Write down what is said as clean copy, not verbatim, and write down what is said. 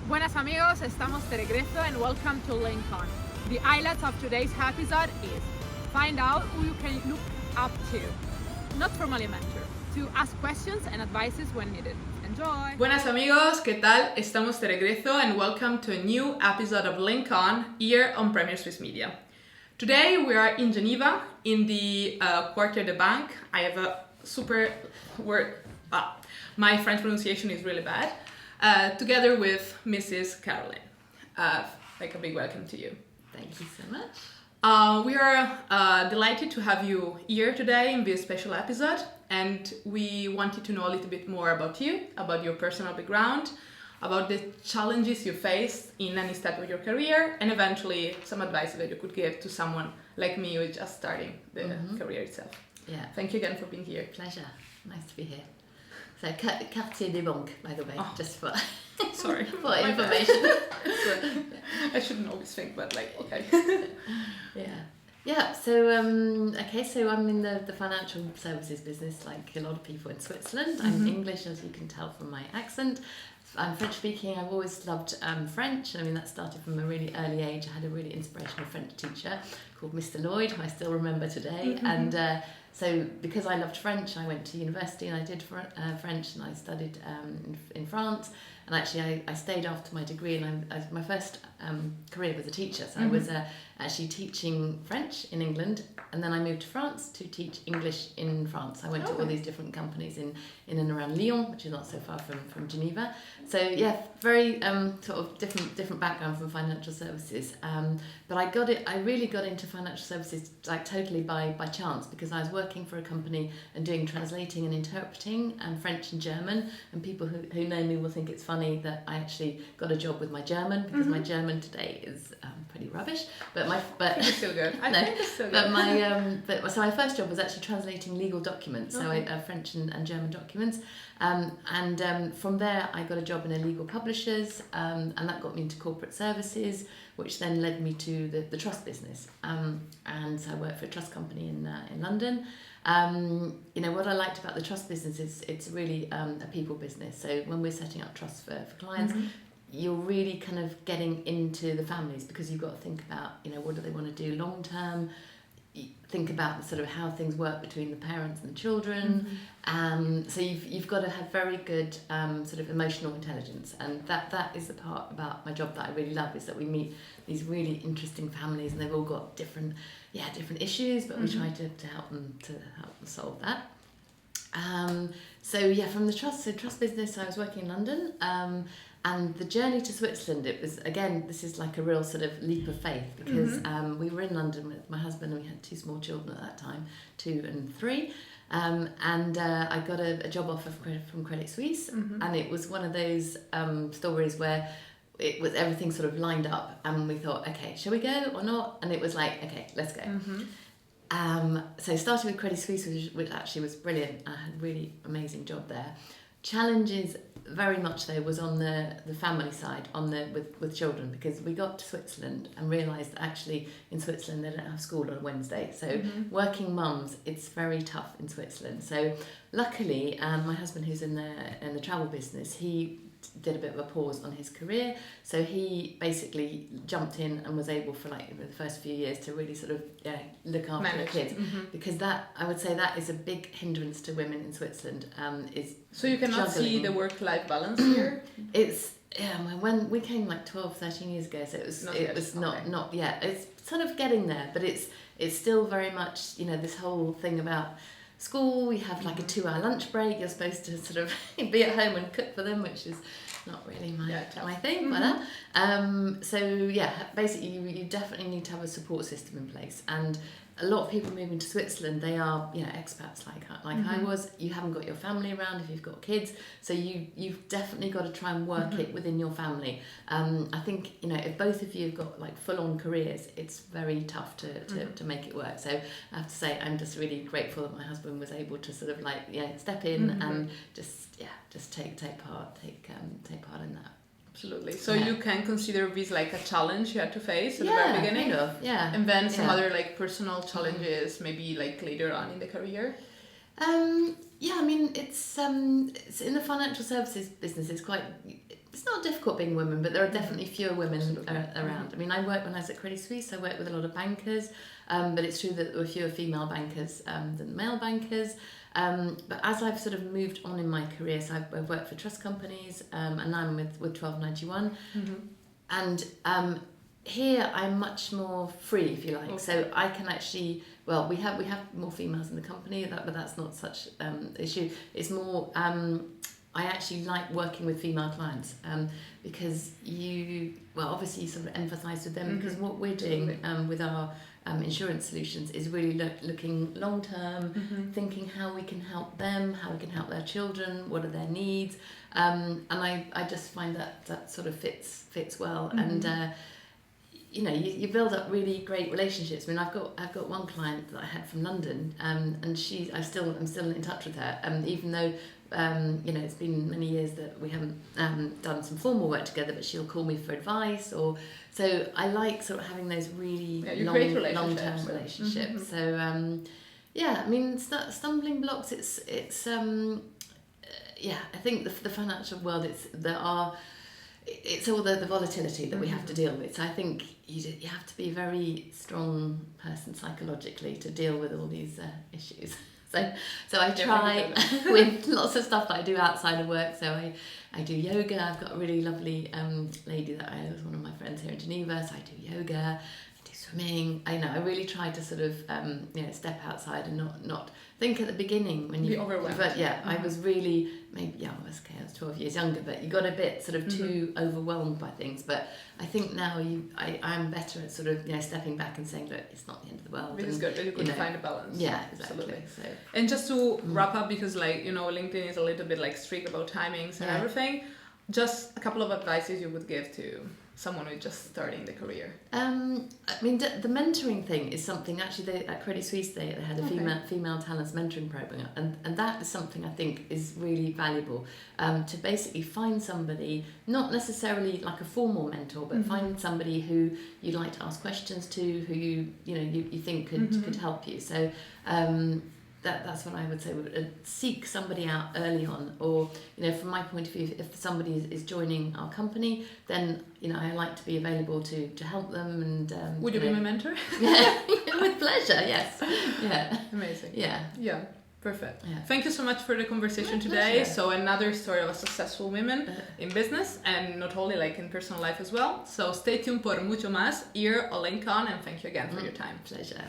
Buenas amigos, estamos de regreso and welcome to Lincoln. The highlights of today's episode is find out who you can look up to, not formally mentor, to ask questions and advices when needed. Enjoy! Buenas amigos, ¿qué tal? Estamos de regreso and welcome to a new episode of Lincoln here on Premier Swiss Media. Today we are in Geneva in the Quartier de Banque. I have a super word, my French pronunciation is really bad. Together with Mrs. Caroline. Like a big welcome to you. Thank you so much. We are delighted to have you here today in this special episode, and we wanted to know a little bit more about you, about your personal background, about the challenges you faced in any step of your career, and eventually some advice that you could give to someone like me who is just starting the career itself. Yeah. Thank you again for being here. Pleasure. Nice to be here. So, Quartier des Banques, by the way, just for sorry for information. I shouldn't always think, but like, okay. Yeah. So so I'm in the financial services business, like a lot of people in Switzerland. I'm English, as you can tell from my accent. I'm French speaking. I've always loved French. I mean, that started from a really early age. I had a really inspirational French teacher called Mr. Lloyd, who I still remember today. And so because I loved French, I went to university and I did French, and I studied in France. And actually, I stayed after my degree, and my first career was a teacher. So I was actually teaching French in England, and then I moved to France to teach English in France. I went to all these different companies in and around Lyon, which is not so far from Geneva. So yeah, very sort of different background from financial services. But I really got into financial services like totally by chance, because I was working for a company and doing translating and interpreting French and German, and people who know me will think it's funny that I actually got a job with my German, because my German today is pretty rubbish, but It's still good. I think it's still good. So my first job was actually translating legal documents, so French and German documents, and from there I got a job in a legal publishers, and that got me into corporate services, which then led me to the trust business, and so I worked for a trust company in London. What I liked about the trust business is it's really a people business. So when we're setting up trusts for clients, you're really kind of getting into the families, because you've got to think about, what do they want to do long term, think about sort of how things work between the parents and the children. So you've got to have very good sort of emotional intelligence, and that is the part about my job that I really love, is that we meet these really interesting families, and they've all got different issues, but we try to help them solve that. From the trust business, I was working in London, and the journey to Switzerland, it was, again, this is like a real sort of leap of faith, because we were in London with my husband, and we had two small children at that time, 2 and 3, and I got a job offer from Credit Suisse, and it was one of those stories where it was everything sort of lined up, and we thought, okay, shall we go or not? And it was like, okay, let's go. So starting with Credit Suisse, which actually was brilliant. I had a really amazing job there. Challenges very much though was on the family side, with children, because we got to Switzerland and realised that actually in Switzerland they don't have school on a Wednesday. So working mums, it's very tough in Switzerland. So luckily, my husband, who's in the travel business, he did a bit of a pause on his career, so he basically jumped in and was able for like the first few years to really sort of look after the kids, because that, I would say, that is a big hindrance to women in Switzerland, is so you cannot see the work-life balance here. It's when we came like 12-13 years ago, so it was not yet. It's sort of getting there, but it's still very much this whole thing about school. We have like a 2-hour lunch break. You're supposed to sort of be at home and cook for them, which is not really my thing. But basically you definitely need to have a support system in place. And a lot of people moving to Switzerland, they are expats like I was. You haven't got your family around if you've got kids, so you've definitely got to try and work it within your family. I think if both of you have got like full-on careers, it's very tough to make it work. So I have to say, I'm just really grateful that my husband was able to sort of step in and just take part in that. Absolutely. So you can consider this like a challenge you had to face at the very beginning? Kind of, yeah. And then some other like personal challenges maybe like later on in the career? I mean, it's in the financial services business, it's quite it's not difficult being women, but there are definitely fewer women around. I mean, when I was at Credit Suisse, I worked with a lot of bankers, but it's true that there were fewer female bankers than male bankers. But as I've sort of moved on in my career, so I've worked for trust companies, and now I'm with 1291, and here I'm much more free, if you like. Okay. So I can actually, well, we have more females in the company, but that's not such issue. It's more, I actually like working with female clients because obviously you sort of empathise with them, because what we're doing with our insurance solutions is really looking long term, thinking how we can help them, how we can help their children, what are their needs, and I just find that sort of fits well, and you build up really great relationships. I mean, I've got one client that I had from London, and I'm still in touch with her, even though it's been many years that we haven't done some formal work together, but she'll call me for advice, so I like sort of having those really long-term relationships. So I mean, stumbling blocks. It's I think the financial world. It's all the volatility that we have to deal with. So I think you have to be a very strong person psychologically to deal with all these issues. So I try with lots of stuff that I do outside of work. So I do yoga. I've got a really lovely lady that I was one of my friends here in Geneva. So I do yoga, I do swimming. I really try to sort of step outside and not think at the beginning when you be overwhelmed. But I was really I was 12 years younger, but you got a bit sort of too overwhelmed by things. But I think now I'm better at sort of stepping back and saying, look, it's not the end of the world. Which is good. You could find a balance. Yeah, exactly. Absolutely. So, and just to wrap up, because LinkedIn is a little bit strict about timings and everything. Just a couple of advices you would give to someone who's just starting the career. I mean, the mentoring thing is something, actually, at Credit Suisse they had a female talents mentoring program, and that is something I think is really valuable, to basically find somebody, not necessarily like a formal mentor, but find somebody who you'd like to ask questions to, who you think could help you. So that's what I would say. Seek somebody out early on, or from my point of view, if somebody is joining our company, then I like to be available to help them. And would you be my mentor? Yeah, with pleasure. Yes. Yeah. Amazing. Yeah. Perfect. Yeah. Thank you so much for the conversation today. So another story of a successful woman in business, and not only in personal life as well. So stay tuned for mucho más here on LinkedIn, and thank you again for your time. Pleasure.